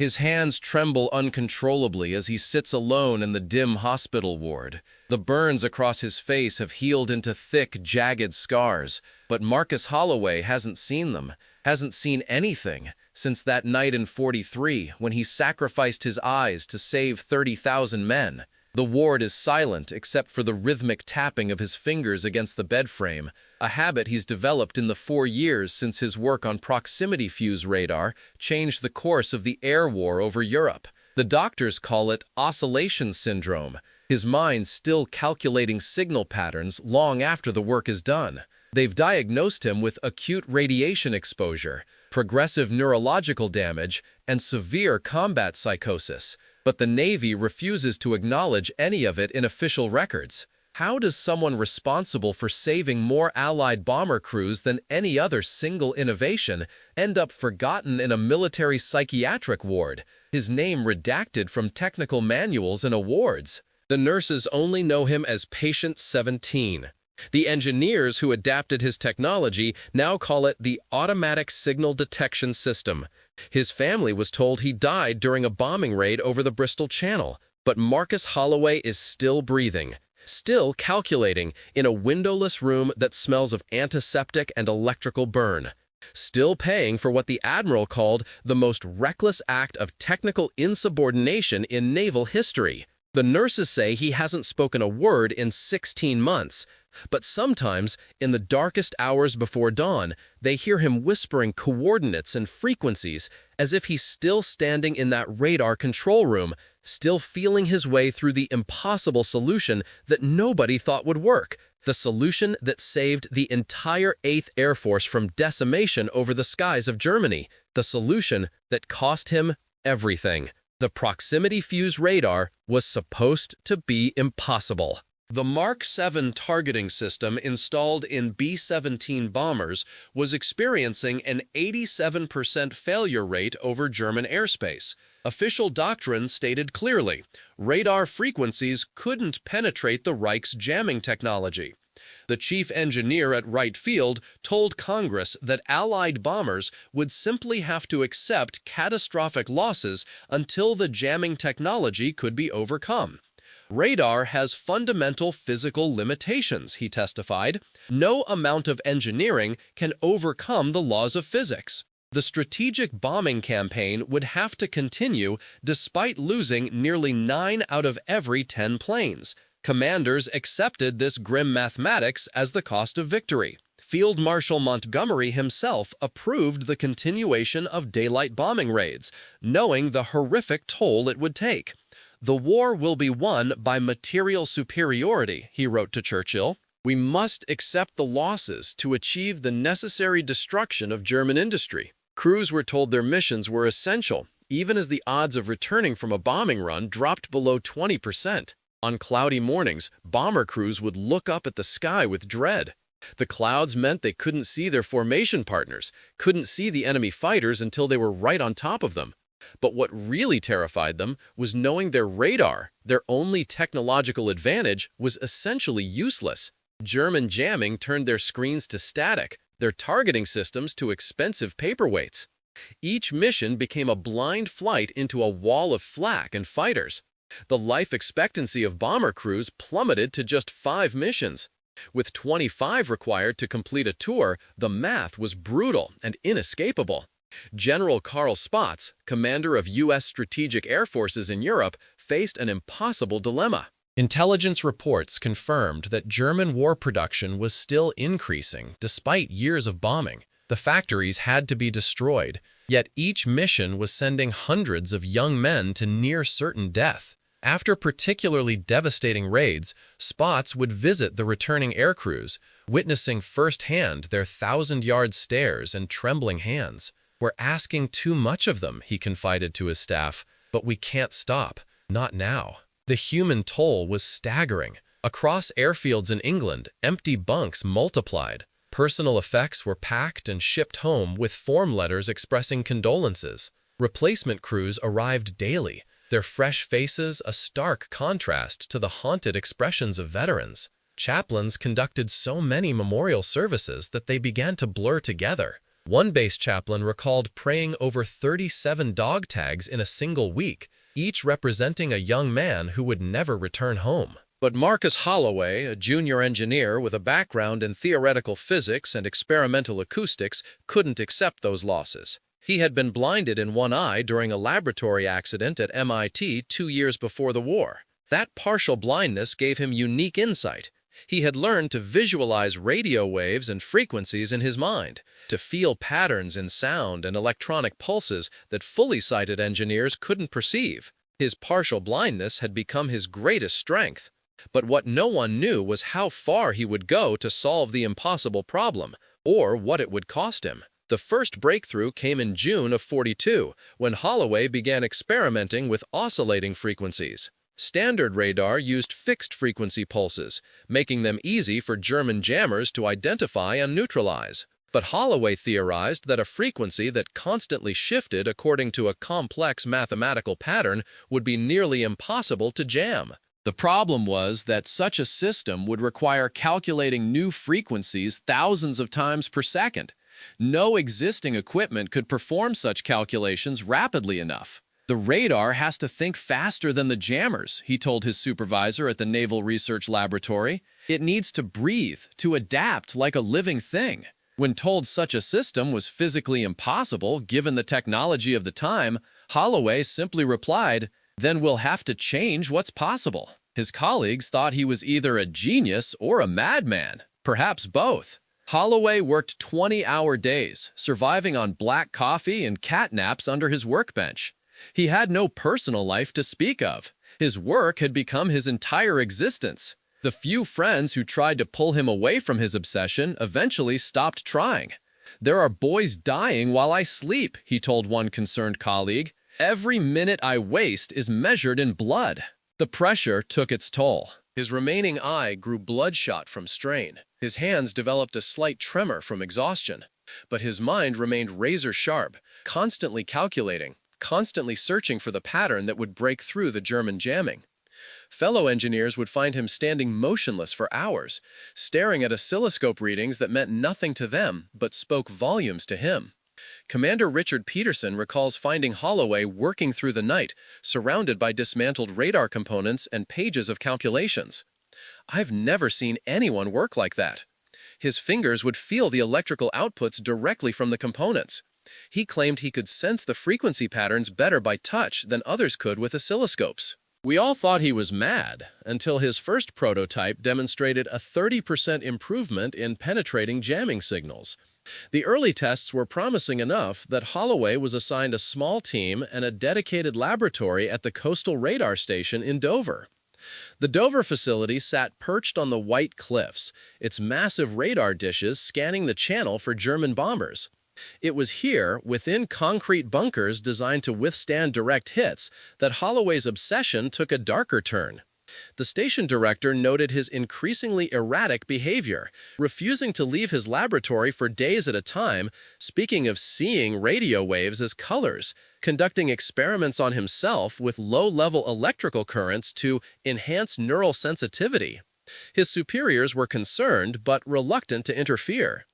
His hands tremble uncontrollably as he sits alone in the dim hospital ward. The burns across his face have healed into thick, jagged scars, but Marcus Holloway hasn't seen them, hasn't seen anything, since that night in '43 when he sacrificed his eyes to save 30,000 men. The ward is silent except for the rhythmic tapping of his fingers against the bed frame, a habit he's developed in the 4 years since his work on proximity fuse radar changed the course of the air war over Europe. The doctors call it oscillation syndrome, his mind still calculating signal patterns long after the work is done. They've diagnosed him with acute radiation exposure, progressive neurological damage, and severe combat psychosis. But the Navy refuses to acknowledge any of it in official records. How does someone responsible for saving more Allied bomber crews than any other single innovation end up forgotten in a military psychiatric ward, his name redacted from technical manuals and awards? The nurses only know him as Patient 17. The engineers who adapted his technology now call it the Automatic Signal Detection System. His family was told he died during a bombing raid over the Bristol Channel, but Marcus Holloway is still breathing, still calculating in a windowless room that smells of antiseptic and electrical burn, still paying for what the Admiral called the most reckless act of technical insubordination in naval history. The nurses say he hasn't spoken a word in 16 months, but sometimes, in the darkest hours before dawn, they hear him whispering coordinates and frequencies as if he's still standing in that radar control room, still feeling his way through the impossible solution that nobody thought would work, the solution that saved the entire 8th Air Force from decimation over the skies of Germany, the solution that cost him everything. The proximity fuse radar was supposed to be impossible. The Mark 7 targeting system installed in B-17 bombers was experiencing an 87% failure rate over German airspace. Official doctrine stated clearly, radar frequencies couldn't penetrate the Reich's jamming technology. The chief engineer at Wright Field told Congress that Allied bombers would simply have to accept catastrophic losses until the jamming technology could be overcome. Radar has fundamental physical limitations, he testified. No amount of engineering can overcome the laws of physics. The strategic bombing campaign would have to continue despite losing nearly 9 out of every 10 planes. Commanders accepted this grim mathematics as the cost of victory. Field Marshal Montgomery himself approved the continuation of daylight bombing raids, knowing the horrific toll it would take. "The war will be won by material superiority," he wrote to Churchill. "We must accept the losses to achieve the necessary destruction of German industry." Crews were told their missions were essential, even as the odds of returning from a bombing run dropped below 20%. On cloudy mornings, bomber crews would look up at the sky with dread. The clouds meant they couldn't see their formation partners, couldn't see the enemy fighters until they were right on top of them. But what really terrified them was knowing their radar, their only technological advantage, was essentially useless. German jamming turned their screens to static, their targeting systems to expensive paperweights. Each mission became a blind flight into a wall of flak and fighters. The life expectancy of bomber crews plummeted to just 5 missions. With 25 required to complete a tour, the math was brutal and inescapable. General Carl Spaatz, commander of U.S. strategic air forces in Europe, faced an impossible dilemma. Intelligence reports confirmed that German war production was still increasing despite years of bombing. The factories had to be destroyed, yet each mission was sending hundreds of young men to near certain death. After particularly devastating raids, Spaatz would visit the returning air crews, witnessing firsthand their 1,000-yard stares and trembling hands. "We're asking too much of them," he confided to his staff, "but we can't stop. Not now." The human toll was staggering. Across airfields in England, empty bunks multiplied. Personal effects were packed and shipped home with form letters expressing condolences. Replacement crews arrived daily, their fresh faces a stark contrast to the haunted expressions of veterans. Chaplains conducted so many memorial services that they began to blur together. One base chaplain recalled praying over 37 dog tags in a single week, each representing a young man who would never return home. But Marcus Holloway, a junior engineer with a background in theoretical physics and experimental acoustics, couldn't accept those losses. He had been blinded in one eye during a laboratory accident at MIT 2 years before the war. That partial blindness gave him unique insight. He had learned to visualize radio waves and frequencies in his mind, to feel patterns in sound and electronic pulses that fully sighted engineers couldn't perceive. His partial blindness had become his greatest strength. But what no one knew was how far he would go to solve the impossible problem, or what it would cost him. The first breakthrough came in June of '42, when Holloway began experimenting with oscillating frequencies. Standard radar used fixed-frequency pulses, making them easy for German jammers to identify and neutralize. But Holloway theorized that a frequency that constantly shifted according to a complex mathematical pattern would be nearly impossible to jam. The problem was that such a system would require calculating new frequencies thousands of times per second. No existing equipment could perform such calculations rapidly enough. The radar has to think faster than the jammers, he told his supervisor at the Naval Research Laboratory. It needs to breathe, to adapt like a living thing. When told such a system was physically impossible given the technology of the time, Holloway simply replied, "Then we'll have to change what's possible." His colleagues thought he was either a genius or a madman, perhaps both. Holloway worked 20-hour days, surviving on black coffee and cat naps under his workbench. He had no personal life to speak of. His work had become his entire existence. The few friends who tried to pull him away from his obsession eventually stopped trying. "There are boys dying while I sleep," he told one concerned colleague. "Every minute I waste is measured in blood." The pressure took its toll. His remaining eye grew bloodshot from strain. His hands developed a slight tremor from exhaustion. But his mind remained razor-sharp, constantly calculating, constantly searching for the pattern that would break through the German jamming. Fellow engineers would find him standing motionless for hours, staring at oscilloscope readings that meant nothing to them but spoke volumes to him. Commander Richard Peterson recalls finding Holloway working through the night, surrounded by dismantled radar components and pages of calculations. "I've never seen anyone work like that." His fingers would feel the electrical outputs directly from the components. He claimed he could sense the frequency patterns better by touch than others could with oscilloscopes. We all thought he was mad until his first prototype demonstrated a 30% improvement in penetrating jamming signals. The early tests were promising enough that Holloway was assigned a small team and a dedicated laboratory at the Coastal Radar Station in Dover. The Dover facility sat perched on the White Cliffs, its massive radar dishes scanning the channel for German bombers. It was here, within concrete bunkers designed to withstand direct hits, that Holloway's obsession took a darker turn. The station director noted his increasingly erratic behavior, refusing to leave his laboratory for days at a time, speaking of seeing radio waves as colors, conducting experiments on himself with low-level electrical currents to enhance neural sensitivity. His superiors were concerned but reluctant to interfere.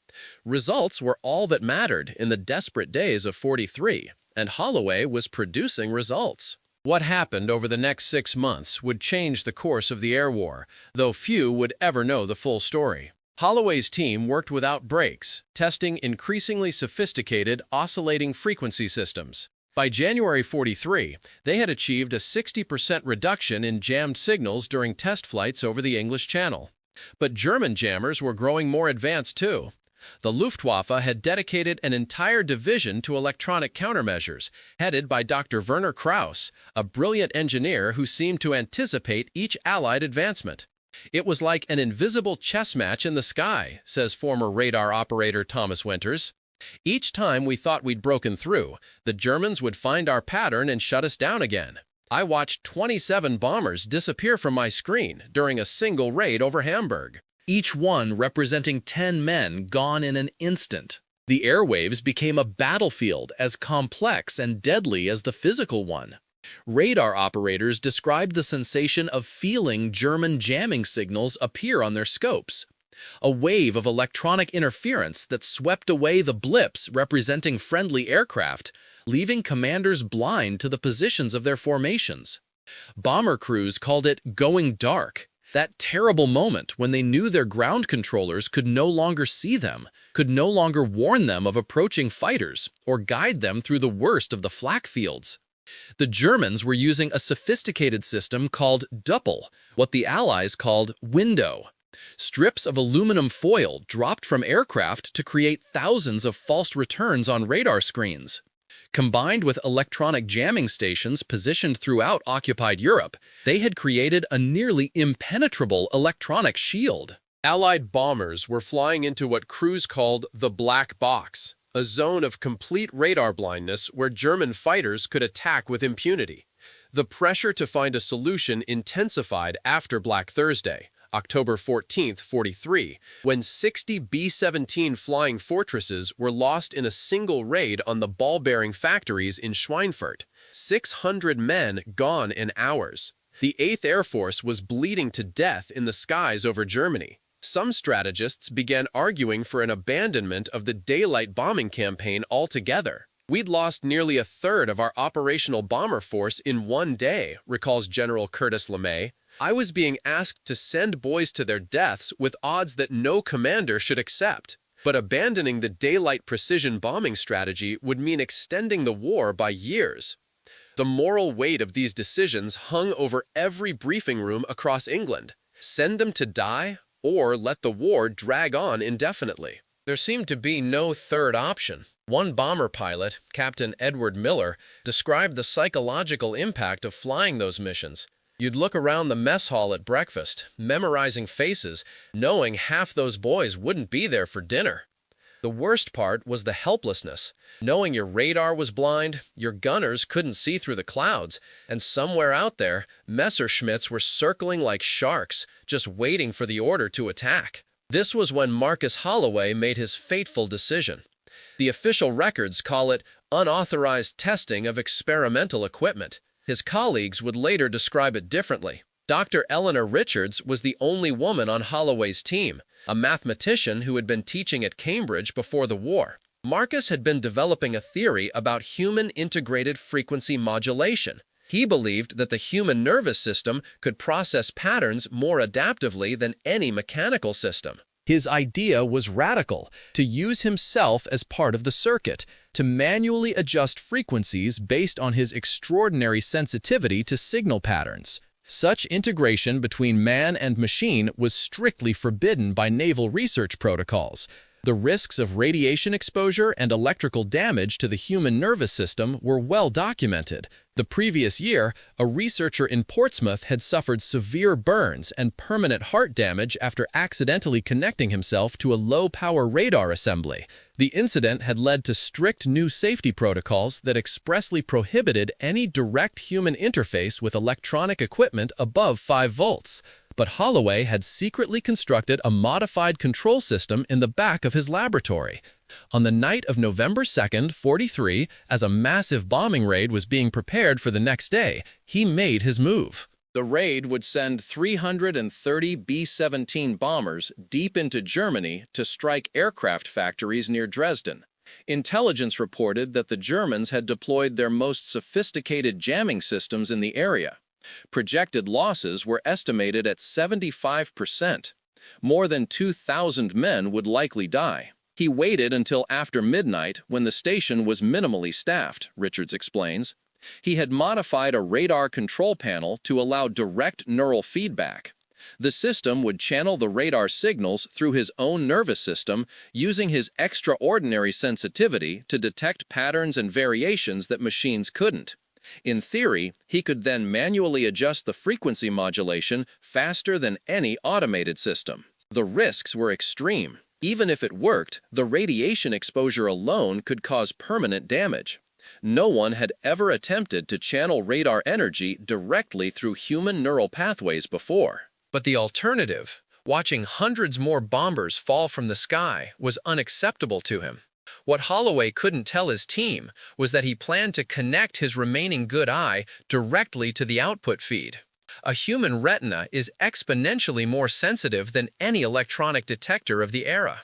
Results were all that mattered in the desperate days of '43, and Holloway was producing results. What happened over the next 6 months would change the course of the air war, though few would ever know the full story. Holloway's team worked without breaks, testing increasingly sophisticated oscillating frequency systems. By January '43, they had achieved a 60% reduction in jammed signals during test flights over the English Channel. But German jammers were growing more advanced too. The Luftwaffe had dedicated an entire division to electronic countermeasures, headed by Dr. Werner Krauss, a brilliant engineer who seemed to anticipate each Allied advancement. "It was like an invisible chess match in the sky," says former radar operator Thomas Winters. "Each time we thought we'd broken through, the Germans would find our pattern and shut us down again. I watched 27 bombers disappear from my screen during a single raid over Hamburg, each one representing 10 men gone in an instant. The airwaves became a battlefield as complex and deadly as the physical one." Radar operators described the sensation of feeling German jamming signals appear on their scopes. A wave of electronic interference that swept away the blips representing friendly aircraft, leaving commanders blind to the positions of their formations. Bomber crews called it going dark, that terrible moment when they knew their ground controllers could no longer see them, could no longer warn them of approaching fighters, or guide them through the worst of the flak fields. The Germans were using a sophisticated system called Doppel, what the Allies called window. Strips of aluminum foil dropped from aircraft to create thousands of false returns on radar screens. Combined with electronic jamming stations positioned throughout occupied Europe, they had created a nearly impenetrable electronic shield. Allied bombers were flying into what crews called the black box, a zone of complete radar blindness where German fighters could attack with impunity. The pressure to find a solution intensified after Black Thursday, October 14, 43, when 60 B-17 flying fortresses were lost in a single raid on the ball-bearing factories in Schweinfurt. 600 men gone in hours. The 8th Air Force was bleeding to death in the skies over Germany. Some strategists began arguing for an abandonment of the daylight bombing campaign altogether. "We'd lost nearly a third of our operational bomber force in one day," recalls General Curtis LeMay. "I was being asked to send boys to their deaths with odds that no commander should accept. But abandoning the daylight precision bombing strategy would mean extending the war by years." The moral weight of these decisions hung over every briefing room across England. Send them to die, or let the war drag on indefinitely. There seemed to be no third option. One bomber pilot, Captain Edward Miller, described the psychological impact of flying those missions. "You'd look around the mess hall at breakfast, memorizing faces, knowing half those boys wouldn't be there for dinner." The worst part was the helplessness, knowing your radar was blind, your gunners couldn't see through the clouds, and somewhere out there, Messerschmitts were circling like sharks, just waiting for the order to attack. This was when Marcus Holloway made his fateful decision. The official records call it unauthorized testing of experimental equipment. His colleagues would later describe it differently. Dr. Eleanor Richards was the only woman on Holloway's team, a mathematician who had been teaching at Cambridge before the war. Marcus had been developing a theory about human integrated frequency modulation. He believed that the human nervous system could process patterns more adaptively than any mechanical system. His idea was radical: to use himself as part of the circuit, to manually adjust frequencies based on his extraordinary sensitivity to signal patterns. Such integration between man and machine was strictly forbidden by naval research protocols. The risks of radiation exposure and electrical damage to the human nervous system were well documented. The previous year, a researcher in Portsmouth had suffered severe burns and permanent heart damage after accidentally connecting himself to a low-power radar assembly. The incident had led to strict new safety protocols that expressly prohibited any direct human interface with electronic equipment above 5 volts. But Holloway had secretly constructed a modified control system in the back of his laboratory. On the night of November 2nd, 43, as a massive bombing raid was being prepared for the next day, he made his move. The raid would send 330 B-17 bombers deep into Germany to strike aircraft factories near Dresden. Intelligence reported that the Germans had deployed their most sophisticated jamming systems in the area. Projected losses were estimated at 75%. More than 2,000 men would likely die. He waited until after midnight when the station was minimally staffed, Richards explains. He had modified a radar control panel to allow direct neural feedback. The system would channel the radar signals through his own nervous system, using his extraordinary sensitivity to detect patterns and variations that machines couldn't. In theory, he could then manually adjust the frequency modulation faster than any automated system. The risks were extreme. Even if it worked, the radiation exposure alone could cause permanent damage. No one had ever attempted to channel radar energy directly through human neural pathways before. But the alternative, watching hundreds more bombers fall from the sky, was unacceptable to him. What Holloway couldn't tell his team was that he planned to connect his remaining good eye directly to the output feed. A human retina is exponentially more sensitive than any electronic detector of the era.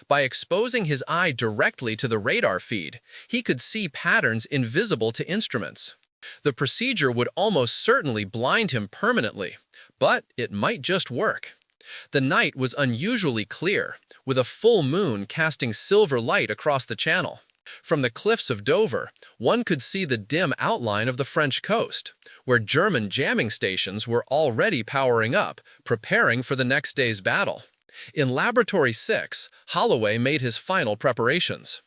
By exposing his eye directly to the radar feed, he could see patterns invisible to instruments. The procedure would almost certainly blind him permanently, but it might just work. The night was unusually clear, with a full moon casting silver light across the channel. From the cliffs of Dover, one could see the dim outline of the French coast, where German jamming stations were already powering up, preparing for the next day's battle. In Laboratory 6, Holloway made his final preparations.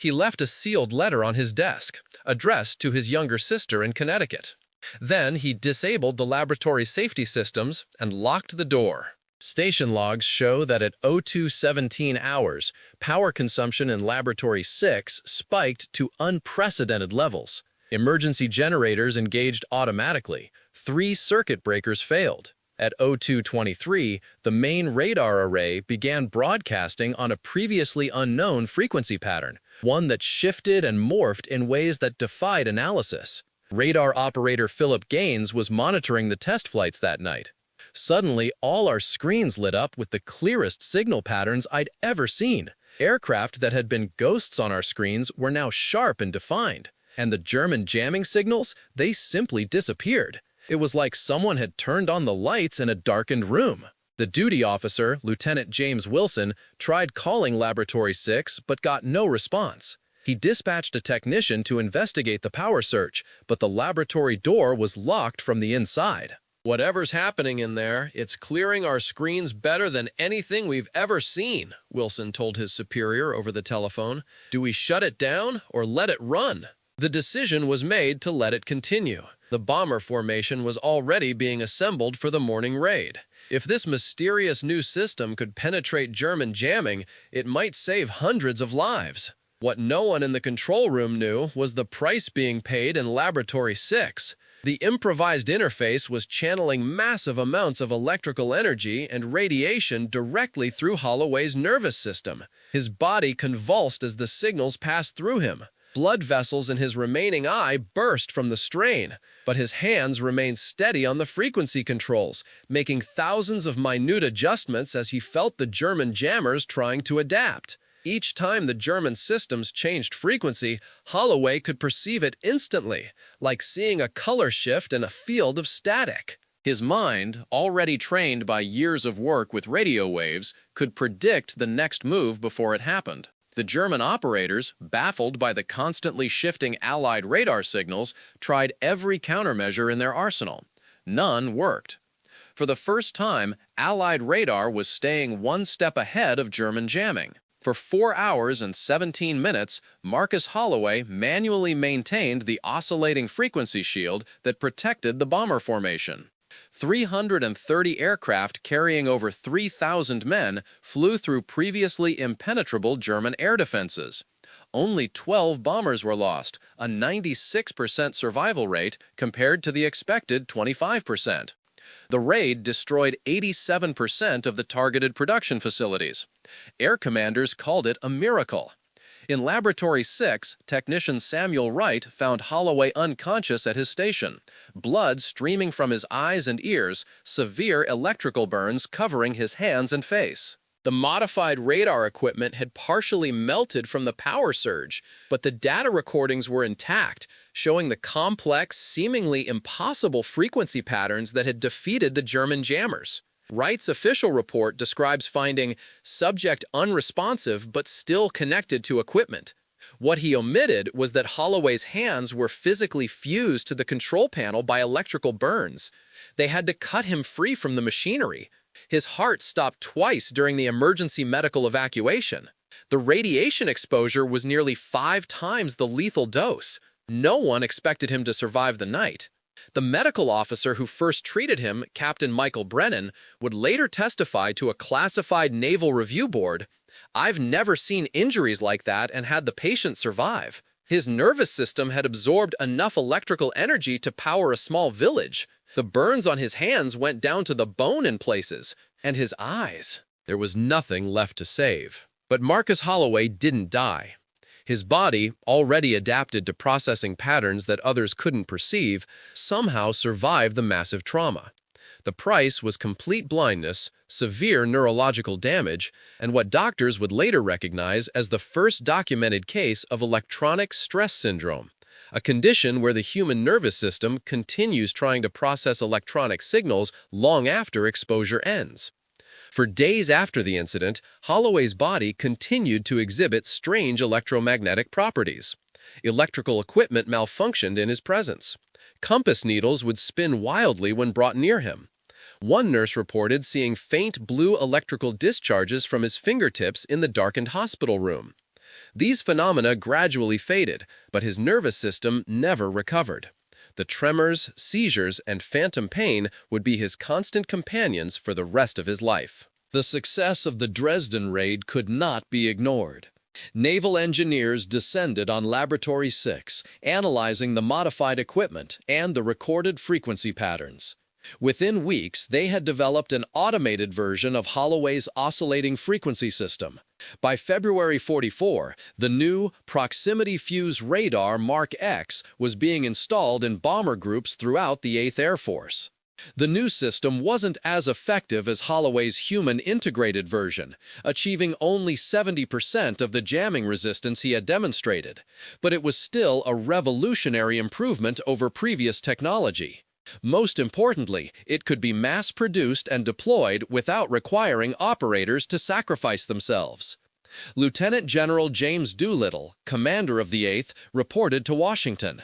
He left a sealed letter on his desk, addressed to his younger sister in Connecticut. Then he disabled the laboratory safety systems and locked the door. Station logs show that at 02:17 hours, power consumption in Laboratory 6 spiked to unprecedented levels. Emergency generators engaged automatically. 3 circuit breakers failed. At 02:23, the main radar array began broadcasting on a previously unknown frequency pattern, one that shifted and morphed in ways that defied analysis. Radar operator Philip Gaines was monitoring the test flights that night. Suddenly, all our screens lit up with the clearest signal patterns I'd ever seen. Aircraft that had been ghosts on our screens were now sharp and defined. And the German jamming signals, they simply disappeared. It was like someone had turned on the lights in a darkened room. The duty officer, Lieutenant James Wilson, tried calling Laboratory 6 but got no response. He dispatched a technician to investigate the power surge, but the laboratory door was locked from the inside. "Whatever's happening in there, it's clearing our screens better than anything we've ever seen," Wilson told his superior over the telephone. "Do we shut it down or let it run?" The decision was made to let it continue. The bomber formation was already being assembled for the morning raid. If this mysterious new system could penetrate German jamming, it might save hundreds of lives. What no one in the control room knew was the price being paid in Laboratory 6. The improvised interface was channeling massive amounts of electrical energy and radiation directly through Holloway's nervous system. His body convulsed as the signals passed through him. Blood vessels in his remaining eye burst from the strain, but his hands remained steady on the frequency controls, making thousands of minute adjustments as he felt the German jammers trying to adapt. Each time the German systems changed frequency, Holloway could perceive it instantly, like seeing a color shift in a field of static. His mind, already trained by years of work with radio waves, could predict the next move before it happened. The German operators, baffled by the constantly shifting Allied radar signals, tried every countermeasure in their arsenal. None worked. For the first time, Allied radar was staying one step ahead of German jamming. For 4 hours and 17 minutes, Marcus Holloway manually maintained the oscillating frequency shield that protected the bomber formation. 330 aircraft carrying over 3,000 men flew through previously impenetrable German air defenses. Only 12 bombers were lost, a 96% survival rate compared to the expected 25%. The raid destroyed 87% of the targeted production facilities. Air commanders called it a miracle. In Laboratory 6, technician Samuel Wright found Holloway unconscious at his station, blood streaming from his eyes and ears, severe electrical burns covering his hands and face. The modified radar equipment had partially melted from the power surge, but the data recordings were intact, showing the complex, seemingly impossible frequency patterns that had defeated the German jammers. Wright's official report describes finding subject unresponsive but still connected to equipment. What he omitted was that Holloway's hands were physically fused to the control panel by electrical burns. They had to cut him free from the machinery. His heart stopped twice during the emergency medical evacuation. The radiation exposure was nearly 5 times the lethal dose. No one expected him to survive the night. The medical officer who first treated him, Captain Michael Brennan, would later testify to a classified naval review board, "I've never seen injuries like that and had the patient survive. His nervous system had absorbed enough electrical energy to power a small village. The burns on his hands went down to the bone in places, and his eyes." There was nothing left to save. But Marcus Holloway didn't die. His body, already adapted to processing patterns that others couldn't perceive, somehow survived the massive trauma. The price was complete blindness, severe neurological damage, and what doctors would later recognize as the first documented case of electronic stress syndrome, a condition where the human nervous system continues trying to process electronic signals long after exposure ends. For days after the incident, Holloway's body continued to exhibit strange electromagnetic properties. Electrical equipment malfunctioned in his presence. Compass needles would spin wildly when brought near him. One nurse reported seeing faint blue electrical discharges from his fingertips in the darkened hospital room. These phenomena gradually faded, but his nervous system never recovered. The tremors, seizures, and phantom pain would be his constant companions for the rest of his life. The success of the Dresden raid could not be ignored. Naval engineers descended on Laboratory 6, analyzing the modified equipment and the recorded frequency patterns. Within weeks, they had developed an automated version of Holloway's oscillating frequency system. By February 44, the new Proximity Fuse Radar Mark X was being installed in bomber groups throughout the 8th Air Force. The new system wasn't as effective as Holloway's human integrated version, achieving only 70% of the jamming resistance he had demonstrated, but it was still a revolutionary improvement over previous technology. Most importantly, it could be mass-produced and deployed without requiring operators to sacrifice themselves. Lieutenant General James Doolittle, commander of the 8th, reported to Washington,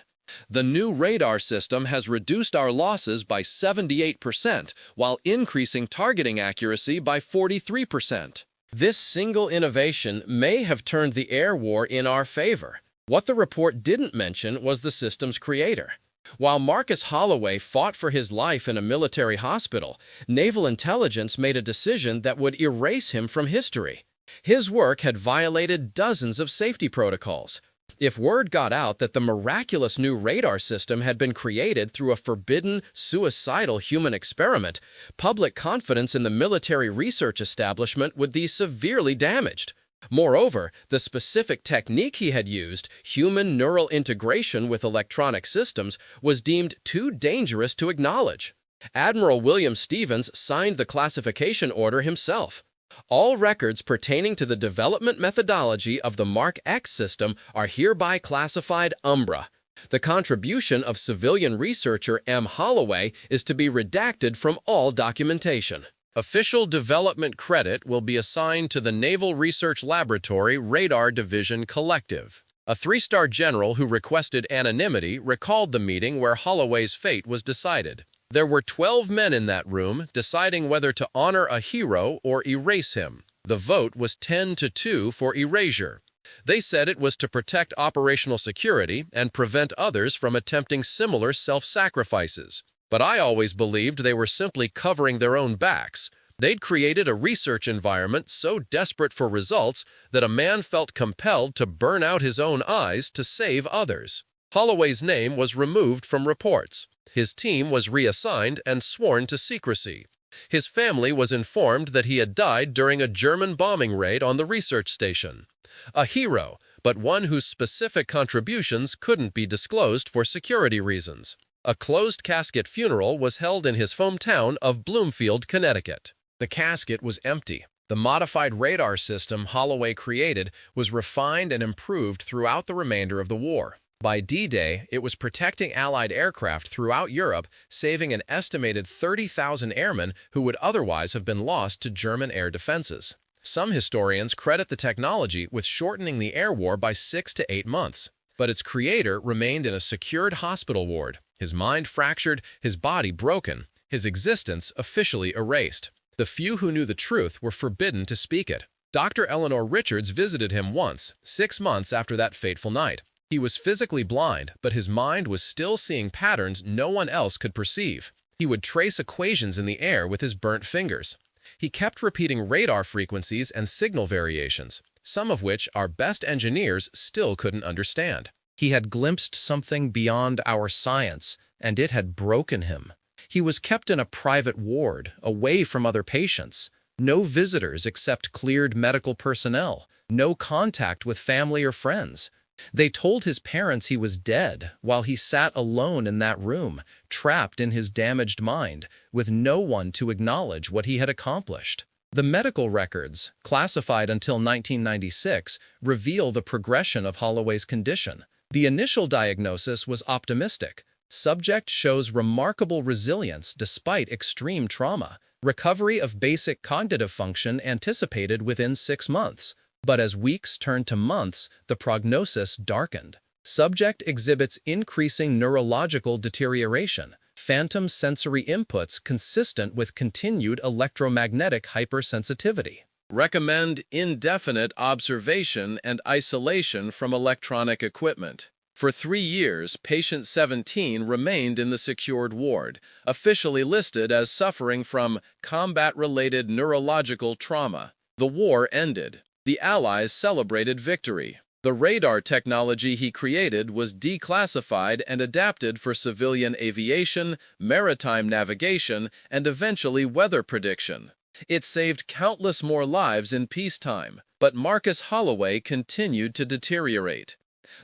"The new radar system has reduced our losses by 78% while increasing targeting accuracy by 43%. This single innovation may have turned the air war in our favor." What the report didn't mention was the system's creator. While Marcus Holloway fought for his life in a military hospital, naval intelligence made a decision that would erase him from history. His work had violated dozens of safety protocols. If word got out that the miraculous new radar system had been created through a forbidden, suicidal human experiment, public confidence in the military research establishment would be severely damaged. Moreover, the specific technique he had used, human neural integration with electronic systems, was deemed too dangerous to acknowledge. Admiral William Stevens signed the classification order himself. All records pertaining to the development methodology of the Mark X system are hereby classified Umbra. The contribution of civilian researcher M. Holloway is to be redacted from all documentation. Official development credit will be assigned to the Naval Research Laboratory Radar Division Collective. A three-star general who requested anonymity recalled the meeting where Holloway's fate was decided. There were 12 men in that room deciding whether to honor a hero or erase him. The vote was 10-2 for erasure. They said it was to protect operational security and prevent others from attempting similar self-sacrifices. But I always believed they were simply covering their own backs. They'd created a research environment so desperate for results that a man felt compelled to burn out his own eyes to save others. Holloway's name was removed from reports. His team was reassigned and sworn to secrecy. His family was informed that he had died during a German bombing raid on the research station. A hero, but one whose specific contributions couldn't be disclosed for security reasons. A closed-casket funeral was held in his hometown of Bloomfield, Connecticut. The casket was empty. The modified radar system Holloway created was refined and improved throughout the remainder of the war. By D-Day, it was protecting Allied aircraft throughout Europe, saving an estimated 30,000 airmen who would otherwise have been lost to German air defenses. Some historians credit the technology with shortening the air war by 6 to 8 months. But its creator remained in a secured hospital ward, his mind fractured, his body broken, his existence officially erased. The few who knew the truth were forbidden to speak it. Dr. Eleanor Richards visited him once, 6 months after that fateful night. He was physically blind, but his mind was still seeing patterns no one else could perceive. He would trace equations in the air with his burnt fingers. He kept repeating radar frequencies and signal variations, some of which our best engineers still couldn't understand. He had glimpsed something beyond our science, and it had broken him. He was kept in a private ward, away from other patients. No visitors except cleared medical personnel. No contact with family or friends. They told his parents he was dead while he sat alone in that room, trapped in his damaged mind, with no one to acknowledge what he had accomplished. The medical records, classified until 1996, reveal the progression of Holloway's condition. The initial diagnosis was optimistic. Subject shows remarkable resilience despite extreme trauma. Recovery of basic cognitive function anticipated within 6 months. But as weeks turned to months, the prognosis darkened. Subject exhibits increasing neurological deterioration, phantom sensory inputs consistent with continued electromagnetic hypersensitivity. Recommend indefinite observation and isolation from electronic equipment. For 3 years, patient 17 remained in the secured ward, officially listed as suffering from combat-related neurological trauma. The war ended. The Allies celebrated victory. The radar technology he created was declassified and adapted for civilian aviation, maritime navigation, and eventually weather prediction. It saved countless more lives in peacetime, but Marcus Holloway continued to deteriorate.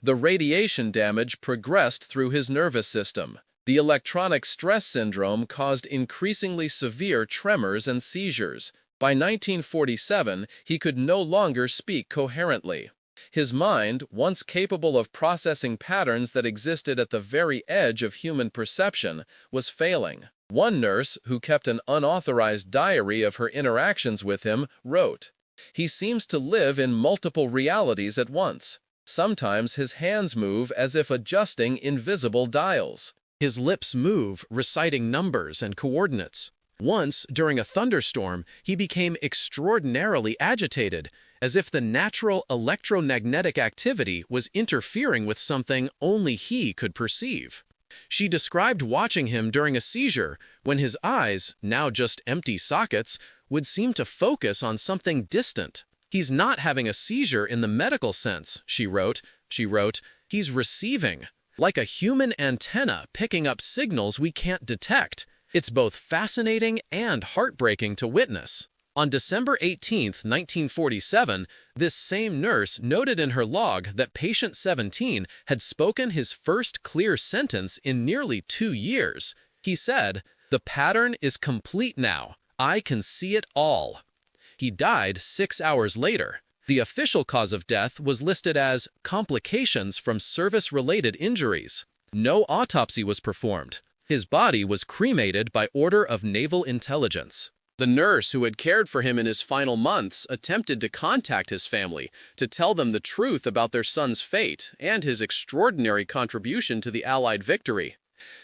The radiation damage progressed through his nervous system. The electronic stress syndrome caused increasingly severe tremors and seizures. By 1947, he could no longer speak coherently. His mind, once capable of processing patterns that existed at the very edge of human perception, was failing. One nurse, who kept an unauthorized diary of her interactions with him, wrote, "He seems to live in multiple realities at once. Sometimes his hands move as if adjusting invisible dials. His lips move, reciting numbers and coordinates. Once, during a thunderstorm, he became extraordinarily agitated, as if the natural electromagnetic activity was interfering with something only he could perceive." She described watching him during a seizure, when his eyes, now just empty sockets, would seem to focus on something distant. "He's not having a seizure in the medical sense," she wrote. "He's receiving, like a human antenna picking up signals we can't detect. It's both fascinating and heartbreaking to witness." On December 18, 1947, this same nurse noted in her log that patient 17 had spoken his first clear sentence in nearly 2 years. He said, "The pattern is complete now. I can see it all." He died 6 hours later. The official cause of death was listed as complications from service-related injuries. No autopsy was performed. His body was cremated by order of Naval Intelligence. The nurse who had cared for him in his final months attempted to contact his family to tell them the truth about their son's fate and his extraordinary contribution to the Allied victory.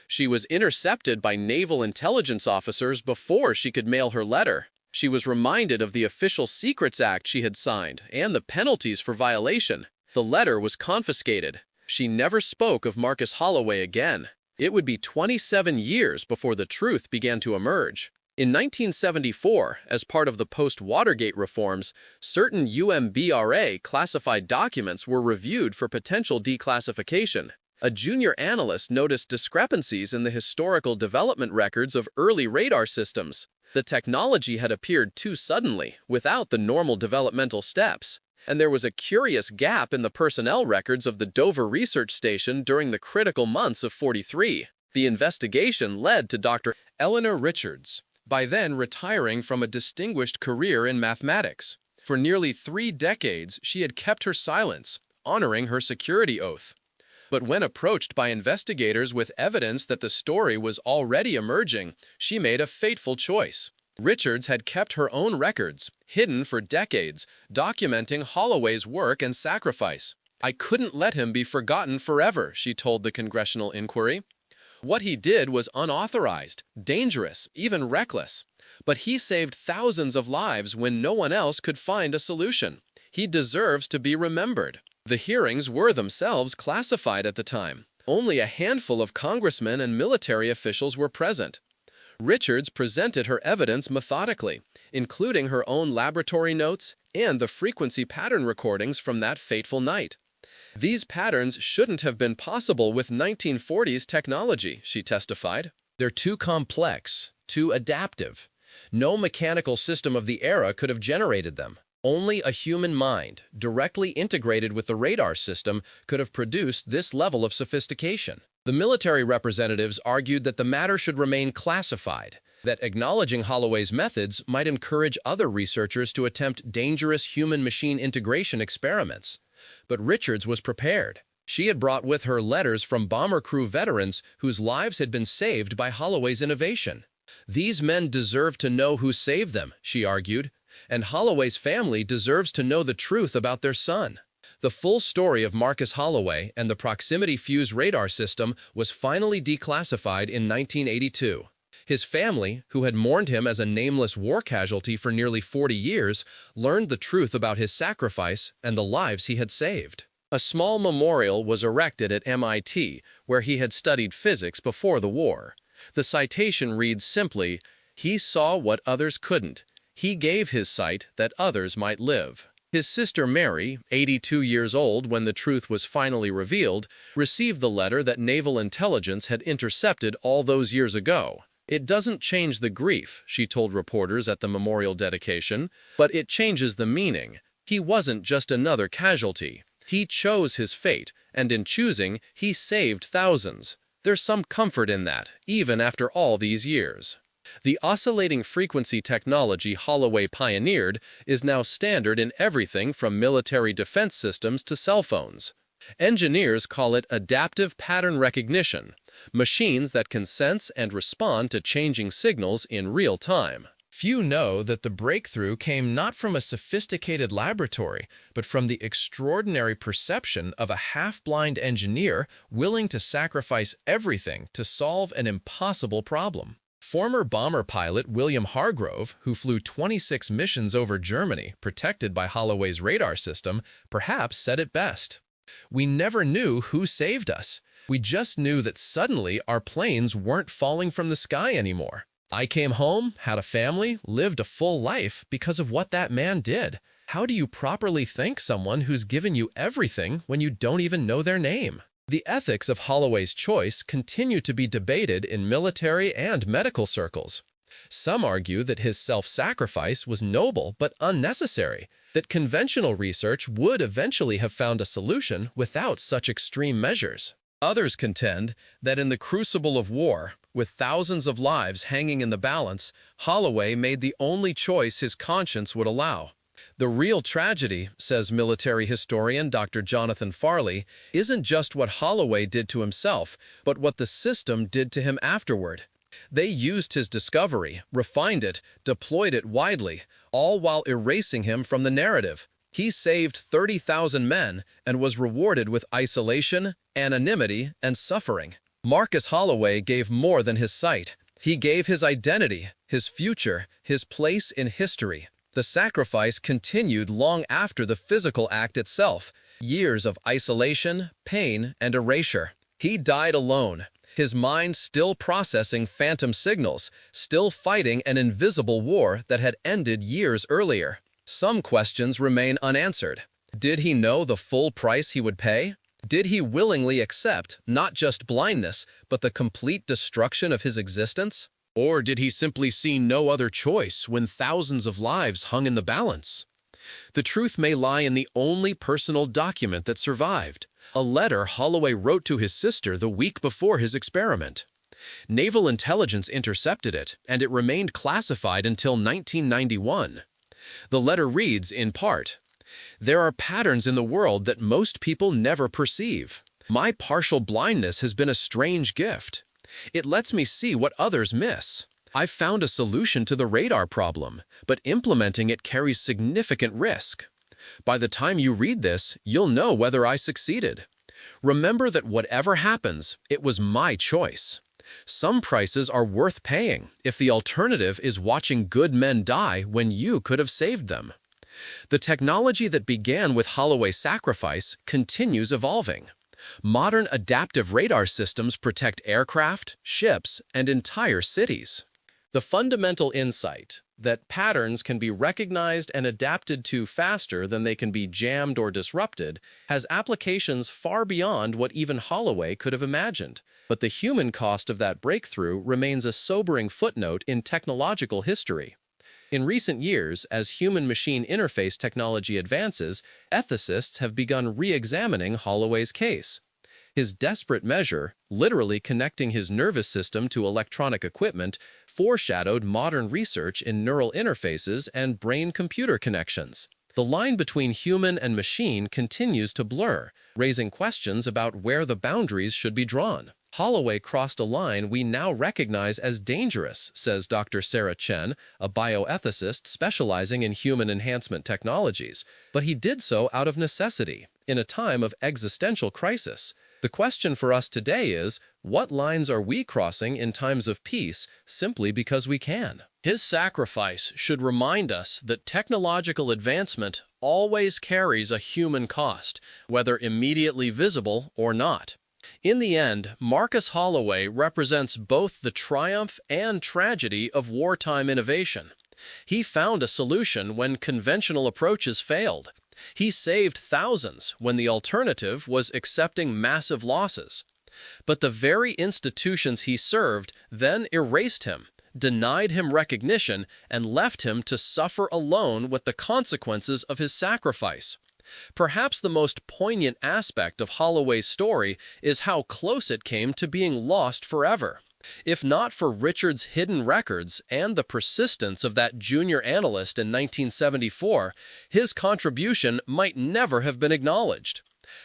She was intercepted by Naval Intelligence officers before she could mail her letter. She was reminded of the Official Secrets Act she had signed and the penalties for violation. The letter was confiscated. She never spoke of Marcus Holloway again. It would be 27 years before the truth began to emerge. In 1974, as part of the post-Watergate reforms, certain UMBRA classified documents were reviewed for potential declassification. A junior analyst noticed discrepancies in the historical development records of early radar systems. The technology had appeared too suddenly, without the normal developmental steps. And there was a curious gap in the personnel records of the Dover Research Station during the critical months of '43. The investigation led to Dr. Eleanor Richards, by then retiring from a distinguished career in mathematics. For nearly 3 decades, she had kept her silence, honoring her security oath. But when approached by investigators with evidence that the story was already emerging, she made a fateful choice. Richards had kept her own records, hidden for decades, documenting Holloway's work and sacrifice. "I couldn't let him be forgotten forever," she told the Congressional Inquiry. "What he did was unauthorized, dangerous, even reckless. But he saved thousands of lives when no one else could find a solution. He deserves to be remembered." The hearings were themselves classified at the time. Only a handful of congressmen and military officials were present. Richards presented her evidence methodically, including her own laboratory notes and the frequency pattern recordings from that fateful night. "These patterns shouldn't have been possible with 1940s technology," she testified. "They're too complex, too adaptive. No mechanical system of the era could have generated them. Only a human mind, directly integrated with the radar system, could have produced this level of sophistication. The military representatives argued that the matter should remain classified, that acknowledging Holloway's methods might encourage other researchers to attempt dangerous human-machine integration experiments. But Richards was prepared. She had brought with her letters from bomber crew veterans whose lives had been saved by Holloway's innovation. These men deserve to know who saved them, she argued, and Holloway's family deserves to know the truth about their son. The full story of Marcus Holloway and the proximity fuse radar system was finally declassified in 1982. His family, who had mourned him as a nameless war casualty for nearly 40 years, learned the truth about his sacrifice and the lives he had saved. A small memorial was erected at MIT, where he had studied physics before the war. The citation reads simply, "He saw what others couldn't. He gave his sight that others might live." His sister Mary, 82 years old when the truth was finally revealed, received the letter that naval intelligence had intercepted all those years ago. "It doesn't change the grief," she told reporters at the memorial dedication, "but it changes the meaning. He wasn't just another casualty. He chose his fate, and in choosing, he saved thousands. There's some comfort in that, even after all these years." The oscillating frequency technology Holloway pioneered is now standard in everything from military defense systems to cell phones. Engineers call it adaptive pattern recognition, machines that can sense and respond to changing signals in real time. Few know that the breakthrough came not from a sophisticated laboratory, but from the extraordinary perception of a half-blind engineer willing to sacrifice everything to solve an impossible problem. Former bomber pilot William Hargrove, who flew 26 missions over Germany, protected by Holloway's radar system, perhaps said it best. "We never knew who saved us. We just knew that suddenly our planes weren't falling from the sky anymore. I came home, had a family, lived a full life because of what that man did." How do you properly thank someone who's given you everything when you don't even know their name? The ethics of Holloway's choice continue to be debated in military and medical circles. Some argue that his self-sacrifice was noble but unnecessary, that conventional research would eventually have found a solution without such extreme measures. Others contend that in the crucible of war, with thousands of lives hanging in the balance, Holloway made the only choice his conscience would allow. The real tragedy, says military historian Dr. Jonathan Farley, isn't just what Holloway did to himself, but what the system did to him afterward. They used his discovery, refined it, deployed it widely, all while erasing him from the narrative. He saved 30,000 men and was rewarded with isolation, anonymity, and suffering. Marcus Holloway gave more than his sight. He gave his identity, his future, his place in history. The sacrifice continued long after the physical act itself, years of isolation, pain, and erasure. He died alone, his mind still processing phantom signals, still fighting an invisible war that had ended years earlier. Some questions remain unanswered. Did he know the full price he would pay? Did he willingly accept not just blindness, but the complete destruction of his existence? Or did he simply see no other choice when thousands of lives hung in the balance? The truth may lie in the only personal document that survived, a letter Holloway wrote to his sister the week before his experiment. Naval intelligence intercepted it, and it remained classified until 1991. The letter reads, in part, "There are patterns in the world that most people never perceive. My partial blindness has been a strange gift. It lets me see what others miss. I've found a solution to the radar problem, but implementing it carries significant risk. By the time you read this, you'll know whether I succeeded. Remember that whatever happens, it was my choice. Some prices are worth paying if the alternative is watching good men die when you could have saved them." The technology that began with Holloway's sacrifice continues evolving. Modern adaptive radar systems protect aircraft, ships, and entire cities. The fundamental insight that patterns can be recognized and adapted to faster than they can be jammed or disrupted has applications far beyond what even Holloway could have imagined. But the human cost of that breakthrough remains a sobering footnote in technological history. In recent years, as human-machine interface technology advances, ethicists have begun re-examining Holloway's case. His desperate measure, literally connecting his nervous system to electronic equipment, foreshadowed modern research in neural interfaces and brain-computer connections. The line between human and machine continues to blur, raising questions about where the boundaries should be drawn. Holloway crossed a line we now recognize as dangerous, says Dr. Sarah Chen, a bioethicist specializing in human enhancement technologies, but he did so out of necessity, in a time of existential crisis. The question for us today is, what lines are we crossing in times of peace simply because we can? His sacrifice should remind us that technological advancement always carries a human cost, whether immediately visible or not. In the end, Marcus Holloway represents both the triumph and tragedy of wartime innovation. He found a solution when conventional approaches failed. He saved thousands when the alternative was accepting massive losses. But the very institutions he served then erased him, denied him recognition, and left him to suffer alone with the consequences of his sacrifice. Perhaps the most poignant aspect of Holloway's story is how close it came to being lost forever. If not for Richard's hidden records and the persistence of that junior analyst in 1974, his contribution might never have been acknowledged.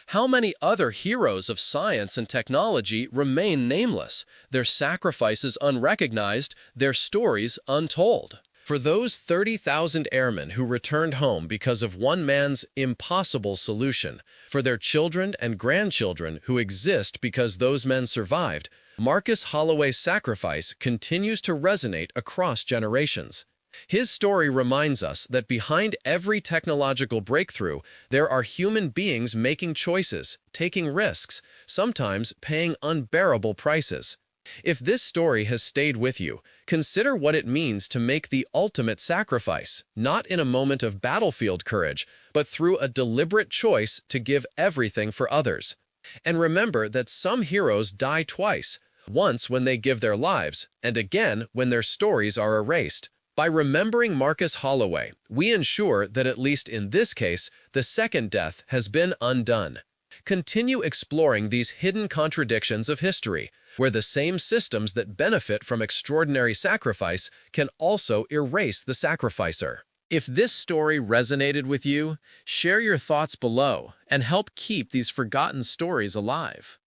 How many other heroes of science and technology remain nameless, their sacrifices unrecognized, their stories untold? For those 30,000 airmen who returned home because of one man's impossible solution, for their children and grandchildren who exist because those men survived, Marcus Holloway's sacrifice continues to resonate across generations. His story reminds us that behind every technological breakthrough, there are human beings making choices, taking risks, sometimes paying unbearable prices. If this story has stayed with you, consider what it means to make the ultimate sacrifice, not in a moment of battlefield courage, but through a deliberate choice to give everything for others. And remember that some heroes die twice, once when they give their lives, and again when their stories are erased. By remembering Marcus Holloway, we ensure that at least in this case, the second death has been undone. Continue exploring these hidden contradictions of history, where the same systems that benefit from extraordinary sacrifice can also erase the sacrificer. If this story resonated with you, share your thoughts below and help keep these forgotten stories alive.